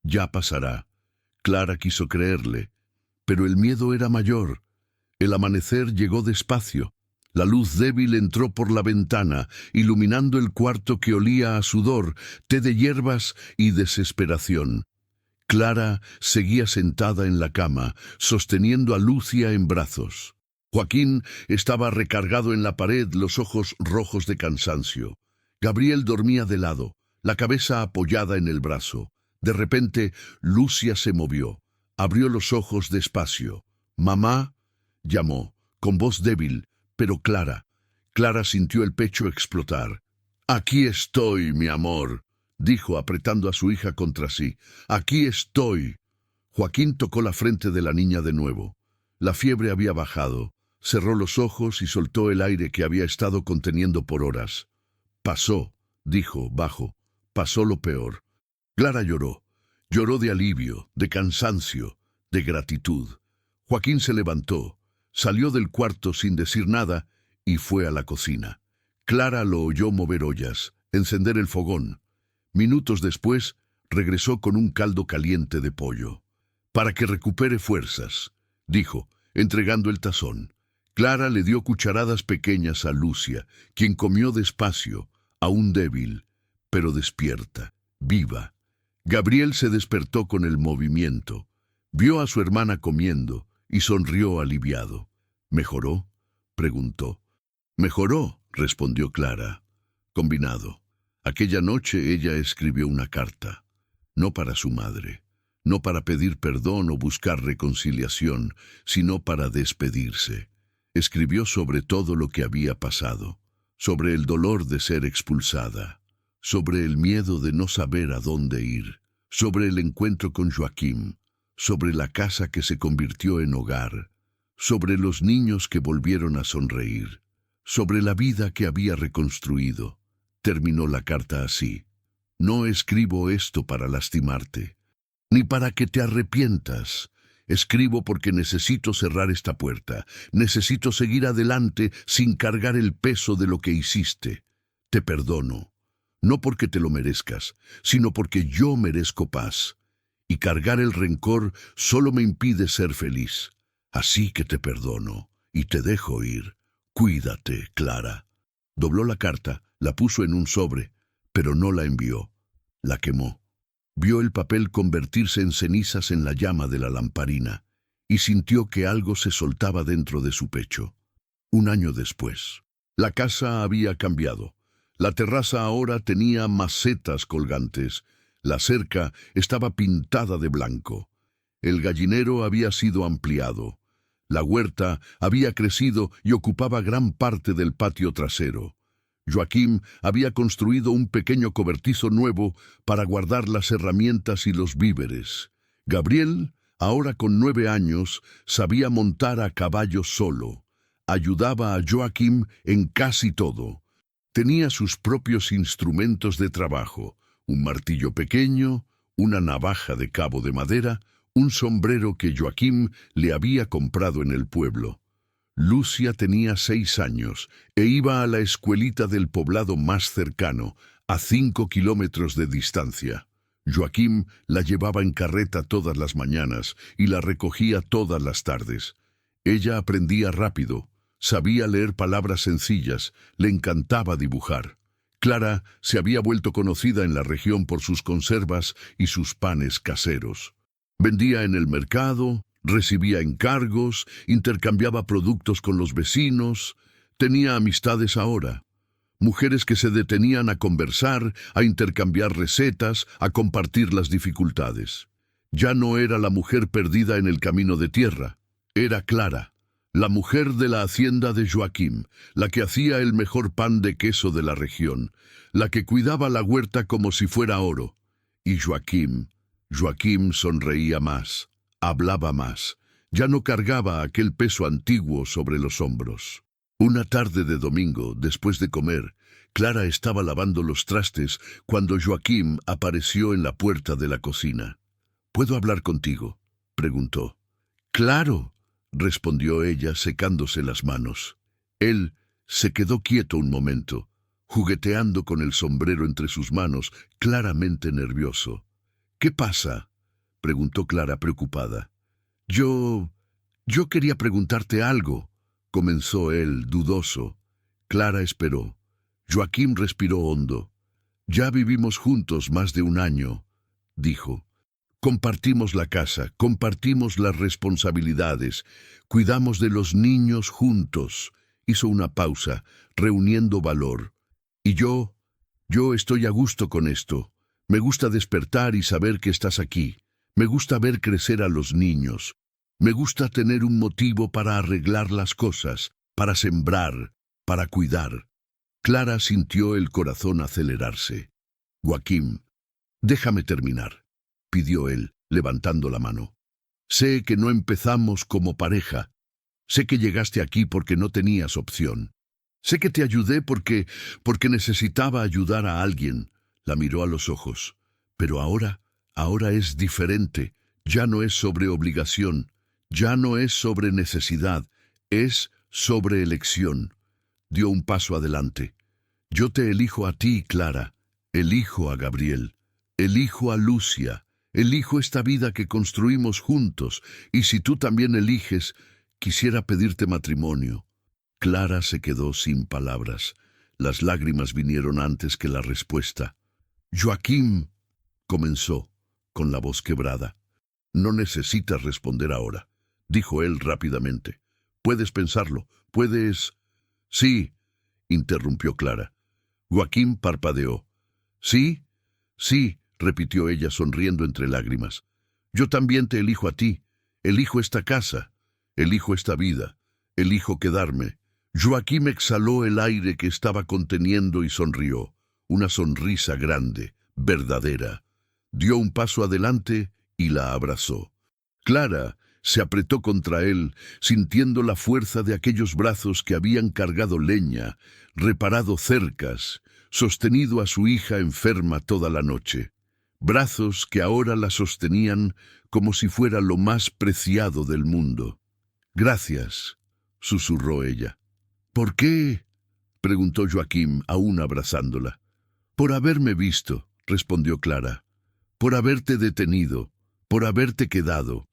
Ya pasará». Clara quiso creerle, pero el miedo era mayor. El amanecer llegó despacio. La luz débil entró por la ventana, iluminando el cuarto que olía a sudor, té de hierbas y desesperación. Clara seguía sentada en la cama, sosteniendo a Lucia en brazos. Joaquín estaba recargado en la pared, los ojos rojos de cansancio. Gabriel dormía de lado, la cabeza apoyada en el brazo. De repente, Lucia se movió. Abrió los ojos despacio. «Mamá», llamó, con voz débil, pero clara. Clara sintió el pecho explotar. «Aquí estoy, mi amor», dijo apretando a su hija contra sí. «Aquí estoy». Joaquín tocó la frente de la niña de nuevo. La fiebre había bajado. Cerró los ojos y soltó el aire que había estado conteniendo por horas. «Pasó», dijo bajo. «Pasó lo peor». Clara lloró. Lloró de alivio, de cansancio, de gratitud. Joaquín se levantó, salió del cuarto sin decir nada y fue a la cocina. Clara lo oyó mover ollas, encender el fogón. Minutos después, regresó con un caldo caliente de pollo. «Para que recupere fuerzas», dijo, entregando el tazón. Clara le dio cucharadas pequeñas a Lucia, quien comió despacio, aún débil, pero despierta, viva. Gabriel se despertó con el movimiento. Vio a su hermana comiendo y sonrió aliviado. «¿Mejoró?», preguntó. «Mejoró», respondió Clara. Combinado. Aquella noche ella escribió una carta, no para su madre, no para pedir perdón o buscar reconciliación, sino para despedirse. Escribió sobre todo lo que había pasado, sobre el dolor de ser expulsada, sobre el miedo de no saber a dónde ir, sobre el encuentro con Joaquim, sobre la casa que se convirtió en hogar, sobre los niños que volvieron a sonreír, sobre la vida que había reconstruido. Terminó la carta así: no escribo esto para lastimarte, ni para que te arrepientas. Escribo porque necesito cerrar esta puerta, necesito seguir adelante sin cargar el peso de lo que hiciste. Te perdono, no porque te lo merezcas, sino porque yo merezco paz, y cargar el rencor solo me impide ser feliz. Así que te perdono y te dejo ir. Cuídate, Clara. Dobló la carta, la puso en un sobre, pero no la envió. La quemó. Vio el papel convertirse en cenizas en la llama de la lamparina y sintió que algo se soltaba dentro de su pecho. Un año después, la casa había cambiado. La terraza ahora tenía macetas colgantes. La cerca estaba pintada de blanco. El gallinero había sido ampliado. La huerta había crecido y ocupaba gran parte del patio trasero. Joaquim había construido un pequeño cobertizo nuevo para guardar las herramientas y los víveres. Gabriel, ahora con 9 años, sabía montar a caballo solo. Ayudaba a Joaquim en casi todo. Tenía sus propios instrumentos de trabajo: un martillo pequeño, una navaja de cabo de madera, un sombrero que Joaquim le había comprado en el pueblo. Lucia tenía 6 años e iba a la escuelita del poblado más cercano, a 5 kilómetros de distancia. Joaquim la llevaba en carreta todas las mañanas y la recogía todas las tardes. Ella aprendía rápido, sabía leer palabras sencillas, le encantaba dibujar. Clara se había vuelto conocida en la región por sus conservas y sus panes caseros. Vendía en el mercado, recibía encargos, intercambiaba productos con los vecinos. Tenía amistades ahora, mujeres que se detenían a conversar, a intercambiar recetas, a compartir las dificultades. Ya no era la mujer perdida en el camino de tierra, era Clara, la mujer de la hacienda de Joaquim, la que hacía el mejor pan de queso de la región, la que cuidaba la huerta como si fuera oro. Y Joaquim sonreía más, hablaba más, ya no cargaba aquel peso antiguo sobre los hombros. Una tarde de domingo, después de comer, Clara estaba lavando los trastes cuando Joaquim apareció en la puerta de la cocina. ¿Puedo hablar contigo?, preguntó. «Claro», respondió ella secándose las manos. Él se quedó quieto un momento, jugueteando con el sombrero entre sus manos, claramente nervioso. «¿Qué pasa?», preguntó Clara preocupada. Yo quería preguntarte algo», comenzó él, dudoso. Clara esperó. Joaquim respiró hondo. «Ya vivimos juntos más de 1 año», dijo. «Compartimos la casa, compartimos las responsabilidades, cuidamos de los niños juntos». Hizo una pausa, reuniendo valor. «Y yo estoy a gusto con esto. Me gusta despertar y saber que estás aquí. Me gusta ver crecer a los niños. Me gusta tener un motivo para arreglar las cosas, para sembrar, para cuidar». Clara sintió el corazón acelerarse. «Joaquim, déjame terminar», pidió él, levantando la mano. «Sé que no empezamos como pareja. Sé que llegaste aquí porque no tenías opción. Sé que te ayudé porque necesitaba ayudar a alguien». La miró a los ojos. «Pero ahora es diferente. Ya no es sobre obligación. Ya no es sobre necesidad. Es sobre elección». Dio un paso adelante. «Yo te elijo a ti, Clara. Elijo a Gabriel. Elijo a Lucia. Elijo esta vida que construimos juntos. Y si tú también eliges, quisiera pedirte matrimonio». Clara se quedó sin palabras. Las lágrimas vinieron antes que la respuesta. «Joaquim», comenzó, con la voz quebrada. «No necesitas responder ahora», dijo él rápidamente. «Puedes pensarlo, puedes...» «Sí», interrumpió Clara. Joaquim parpadeó. «¿Sí? Sí», repitió ella sonriendo entre lágrimas. «Yo también te elijo a ti. Elijo esta casa. Elijo esta vida. Elijo quedarme. Joaquim exhaló el aire que estaba conteniendo y sonrió. Una sonrisa grande, verdadera. Dio un paso adelante y la abrazó. Clara se apretó contra él, sintiendo la fuerza de aquellos brazos que habían cargado leña, reparado cercas, sostenido a su hija enferma toda la noche. Brazos que ahora la sostenían como si fuera lo más preciado del mundo. «Gracias», susurró ella. «¿Por qué?», preguntó Joaquim, aún abrazándola. «Por haberme visto», respondió Clara. «Por haberte detenido, por haberte quedado».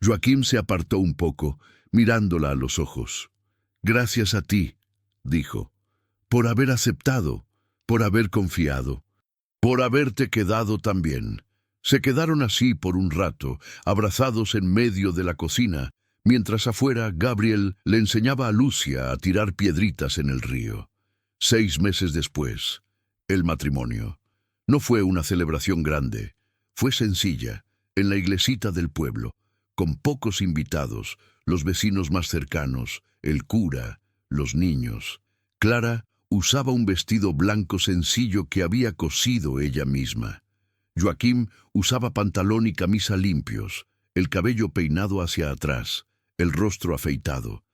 Joaquim se apartó un poco, mirándola a los ojos. «Gracias a ti», dijo, «por haber aceptado, por haber confiado, por haberte quedado también». Se quedaron así por un rato, abrazados en medio de la cocina, mientras afuera Gabriel le enseñaba a Lucia a tirar piedritas en el río. 6 meses después, el matrimonio. No fue una celebración grande, fue sencilla, en la iglesita del pueblo, con pocos invitados, los vecinos más cercanos, el cura, los niños. Clara usaba un vestido blanco sencillo que había cosido ella misma. Joaquim usaba pantalón y camisa limpios, el cabello peinado hacia atrás, el rostro afeitado.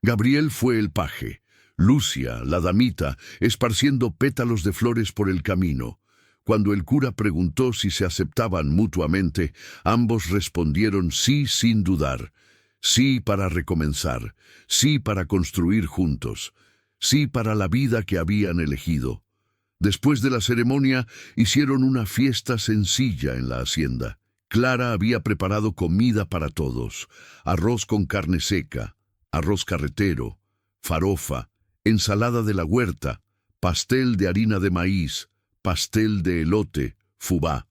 Gabriel fue el paje, Lucia, la damita, esparciendo pétalos de flores por el camino. Cuando el cura preguntó si se aceptaban mutuamente, ambos respondieron sí sin dudar. Sí para recomenzar, sí para construir juntos, sí para la vida que habían elegido. Después de la ceremonia, hicieron una fiesta sencilla en la hacienda. Clara había preparado comida para todos: arroz con carne seca, arroz carretero, farofa, ensalada de la huerta, pastel de harina de maíz, pastel de elote, fubá.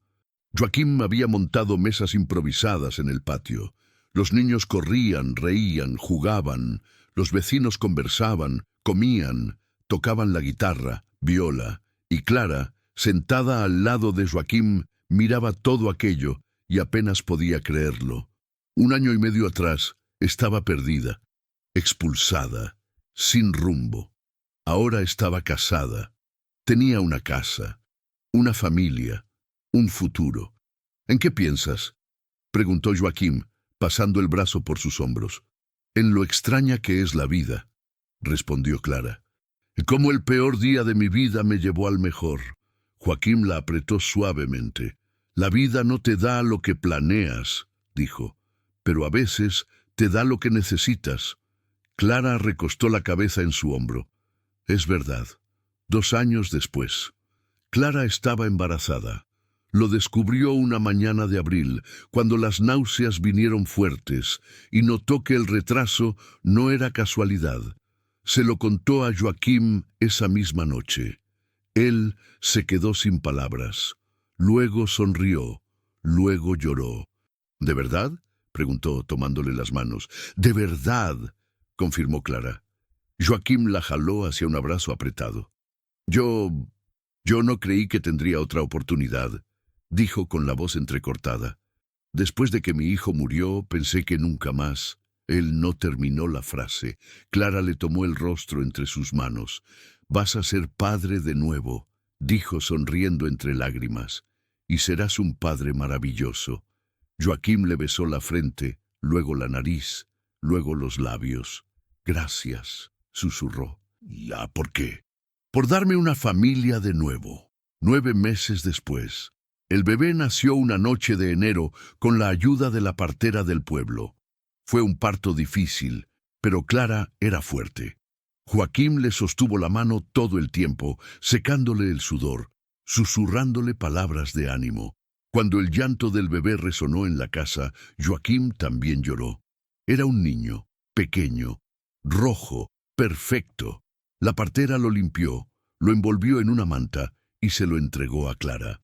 Joaquim había montado mesas improvisadas en el patio. Los niños corrían, reían, jugaban. Los vecinos conversaban, comían, tocaban la guitarra, viola. Y Clara, sentada al lado de Joaquim, miraba todo aquello y apenas podía creerlo. 1 año y medio atrás estaba perdida, expulsada, sin rumbo. Ahora estaba casada. Tenía una casa, una familia, un futuro. ¿En qué piensas?, preguntó Joaquim, pasando el brazo por sus hombros. «En lo extraña que es la vida», respondió Clara. «Cómo el peor día de mi vida me llevó al mejor». Joaquim la apretó suavemente. «La vida no te da lo que planeas», dijo, «pero a veces te da lo que necesitas». Clara recostó la cabeza en su hombro. «Es verdad». 2 años después. Clara estaba embarazada. Lo descubrió una mañana de abril, cuando las náuseas vinieron fuertes, y notó que el retraso no era casualidad. Se lo contó a Joaquim esa misma noche. Él se quedó sin palabras. Luego sonrió, luego lloró. «¿De verdad?», preguntó, tomándole las manos. «De verdad», confirmó Clara. Joaquim la jaló hacia un abrazo apretado. Yo no creí que tendría otra oportunidad», dijo con la voz entrecortada. «Después de que mi hijo murió, pensé que nunca más». Él no terminó la frase. Clara le tomó el rostro entre sus manos. «Vas a ser padre de nuevo», dijo sonriendo entre lágrimas. «Y serás un padre maravilloso». Joaquim le besó la frente, luego la nariz, luego los labios. «Gracias», susurró. «¿Ya por qué?». «Por darme una familia de nuevo». 9 meses después, el bebé nació una noche de enero con la ayuda de la partera del pueblo. Fue un parto difícil, pero Clara era fuerte. Joaquim le sostuvo la mano todo el tiempo, secándole el sudor, susurrándole palabras de ánimo. Cuando el llanto del bebé resonó en la casa, Joaquim también lloró. Era un niño, pequeño, rojo, perfecto. La partera lo limpió, lo envolvió en una manta y se lo entregó a Clara.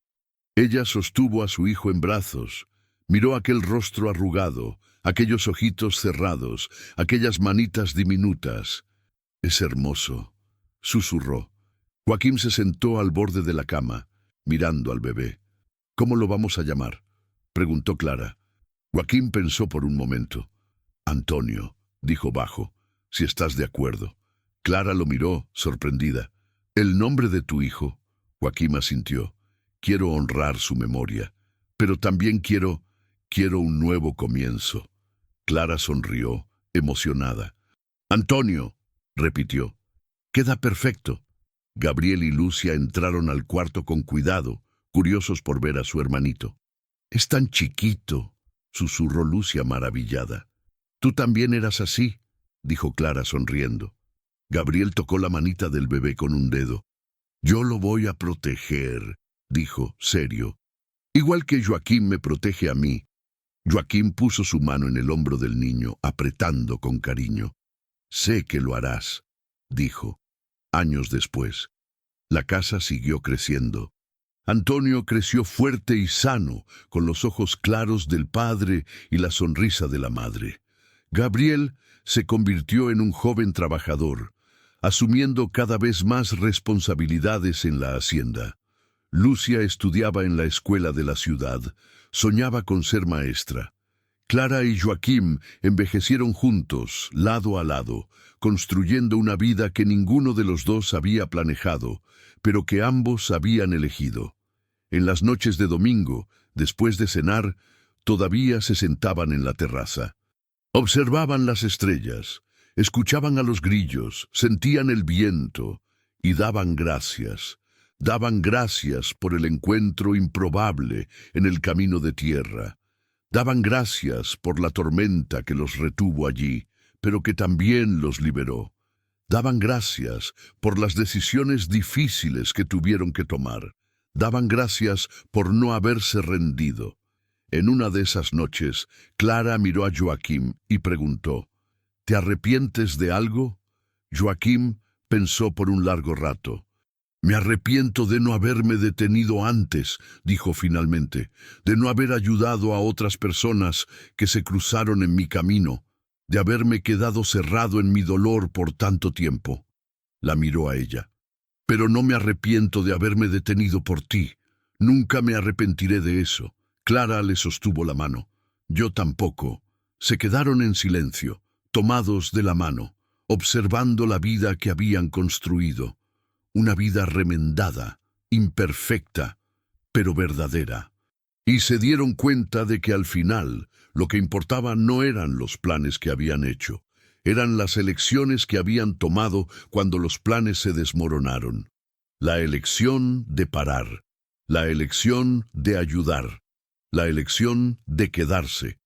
Ella sostuvo a su hijo en brazos, miró aquel rostro arrugado, aquellos ojitos cerrados, aquellas manitas diminutas. «Es hermoso», susurró. Joaquim se sentó al borde de la cama, mirando al bebé. «¿Cómo lo vamos a llamar?», preguntó Clara. Joaquim pensó por un momento. «Antonio», dijo bajo. si estás de acuerdo. Clara lo miró, sorprendida. ¿El nombre de tu hijo? Joaquín asintió. Quiero honrar su memoria, pero también quiero un nuevo comienzo. Clara sonrió, emocionada. Antonio, repitió. Queda perfecto. Gabriel y Lucia entraron al cuarto con cuidado, curiosos por ver a su hermanito. Es tan chiquito, susurró Lucia maravillada. Tú también eras así, dijo Clara sonriendo. Gabriel tocó la manita del bebé con un dedo. Yo lo voy a proteger, dijo, serio. Igual que Joaquín me protege a mí. Joaquín puso su mano en el hombro del niño, apretando con cariño. Sé que lo harás, dijo. Años después, la casa siguió creciendo. Antonio creció fuerte y sano, con los ojos claros del padre y la sonrisa de la madre. Gabriel se convirtió en un joven trabajador, asumiendo cada vez más responsabilidades en la hacienda. Lucia estudiaba en la escuela de la ciudad, soñaba con ser maestra. Clara y Joaquín envejecieron juntos, lado a lado, construyendo una vida que ninguno de los dos había planejado, pero que ambos habían elegido. En las noches de domingo, después de cenar, todavía se sentaban en la terraza. Observaban las estrellas, escuchaban a los grillos, sentían el viento y daban gracias. Daban gracias por el encuentro improbable en el camino de tierra. Daban gracias por la tormenta que los retuvo allí, pero que también los liberó. Daban gracias por las decisiones difíciles que tuvieron que tomar. Daban gracias por no haberse rendido. En una de esas noches, Clara miró a Joaquín y preguntó, ¿te arrepientes de algo? Joaquín pensó por un largo rato. Me arrepiento de no haberme detenido antes, dijo finalmente, de no haber ayudado a otras personas que se cruzaron en mi camino, de haberme quedado cerrado en mi dolor por tanto tiempo. La miró a ella. Pero no me arrepiento de haberme detenido por ti. Nunca me arrepentiré de eso. Clara le sostuvo la mano. Yo tampoco. Se quedaron en silencio, tomados de la mano, observando la vida que habían construido. Una vida remendada, imperfecta, pero verdadera. Y se dieron cuenta de que al final lo que importaba no eran los planes que habían hecho, eran las elecciones que habían tomado cuando los planes se desmoronaron. La elección de parar, la elección de ayudar, la elección de quedarse,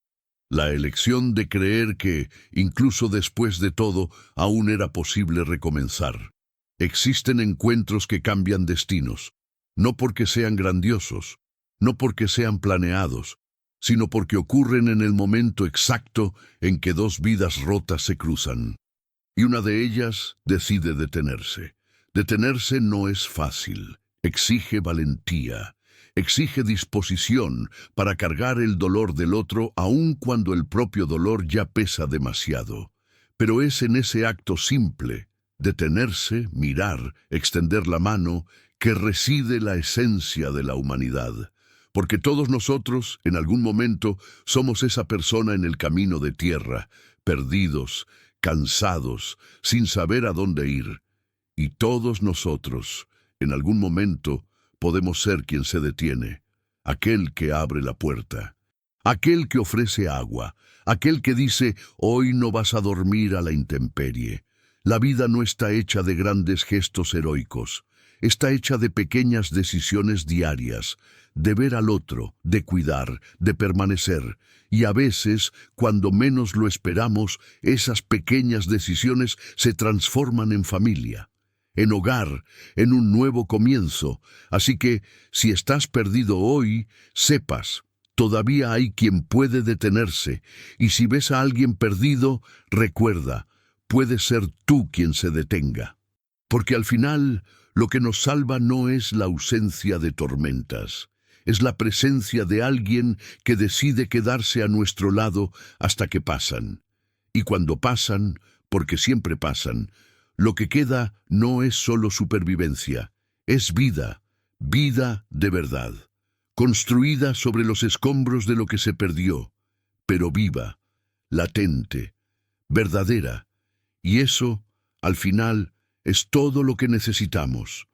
la elección de creer que, incluso después de todo, aún era posible recomenzar. Existen encuentros que cambian destinos, no porque sean grandiosos, no porque sean planeados, sino porque ocurren en el momento exacto en que dos vidas rotas se cruzan. Y una de ellas decide detenerse. Detenerse no es fácil, exige valentía, exige disposición para cargar el dolor del otro aun cuando el propio dolor ya pesa demasiado. Pero es en ese acto simple, detenerse, mirar, extender la mano, que reside la esencia de la humanidad. Porque todos nosotros, en algún momento, somos esa persona en el camino de tierra, perdidos, cansados, sin saber a dónde ir. Y todos nosotros, en algún momento, podemos ser quien se detiene, aquel que abre la puerta, aquel que ofrece agua, aquel que dice, hoy no vas a dormir a la intemperie. La vida no está hecha de grandes gestos heroicos, está hecha de pequeñas decisiones diarias, de ver al otro, de cuidar, de permanecer. Y a veces, cuando menos lo esperamos, esas pequeñas decisiones se transforman en familia, en hogar, en un nuevo comienzo. Así que, si estás perdido hoy, sepas, todavía hay quien puede detenerse. Y si ves a alguien perdido, recuerda, puede ser tú quien se detenga. Porque al final, lo que nos salva no es la ausencia de tormentas, es la presencia de alguien que decide quedarse a nuestro lado hasta que pasan. Y cuando pasan, porque siempre pasan, lo que queda no es solo supervivencia, es vida, vida de verdad, construida sobre los escombros de lo que se perdió, pero viva, latente, verdadera, Y eso, al final, es todo lo que necesitamos.